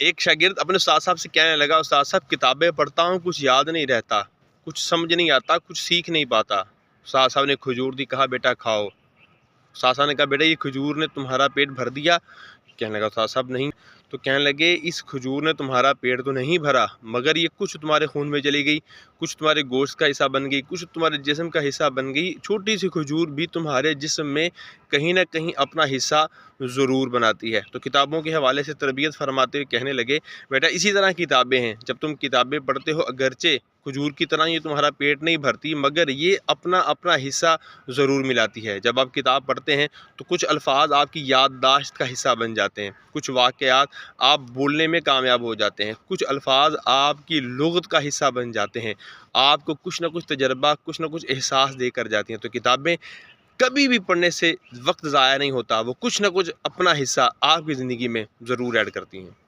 ایک شاگرد اپنے استاد صاحب سے کہنے لگا، استاد صاحب کتابیں پڑھتا ہوں کچھ یاد نہیں رہتا، کچھ سمجھ نہیں آتا، کچھ سیکھ نہیں پاتا۔ استاد صاحب نے کھجور دی، کہا بیٹا کھاؤ۔ استاد صاحب نے کہا بیٹا یہ کھجور نے تمہارا پیٹ بھر دیا؟ کہنے لگا استاد صاحب نہیں۔ تو کہنے لگے اس کھجور نے تمہارا پیٹ تو نہیں بھرا، مگر یہ کچھ تمہارے خون میں چلی گئی، کچھ تمہارے گوشت کا حصہ بن گئی، کچھ تمہارے جسم کا حصہ بن گئی۔ چھوٹی سی کھجور بھی تمہارے جسم میں کہیں نہ کہیں اپنا حصہ ضرور بناتی ہے۔ تو کتابوں کے حوالے سے تربیت فرماتے ہوئے کہنے لگے بیٹا اسی طرح کتابیں ہیں، جب تم کتابیں پڑھتے ہو اگرچہ کھجور کی طرح یہ تمہارا پیٹ نہیں بھرتی، مگر یہ اپنا اپنا حصہ ضرور ملاتی ہے۔ جب آپ کتاب پڑھتے ہیں تو کچھ الفاظ آپ کی یادداشت کا حصہ بن جاتے ہیں، کچھ واقعات آپ بولنے میں کامیاب ہو جاتے ہیں، کچھ الفاظ آپ کی لغت کا حصہ بن جاتے ہیں، آپ کو کچھ نہ کچھ تجربہ، کچھ نہ کچھ احساس دے کر جاتی ہیں۔ تو کتابیں کبھی بھی پڑھنے سے وقت ضائع نہیں ہوتا، وہ کچھ نہ کچھ اپنا حصہ آپ کی زندگی میں ضرور ایڈ کرتی ہیں۔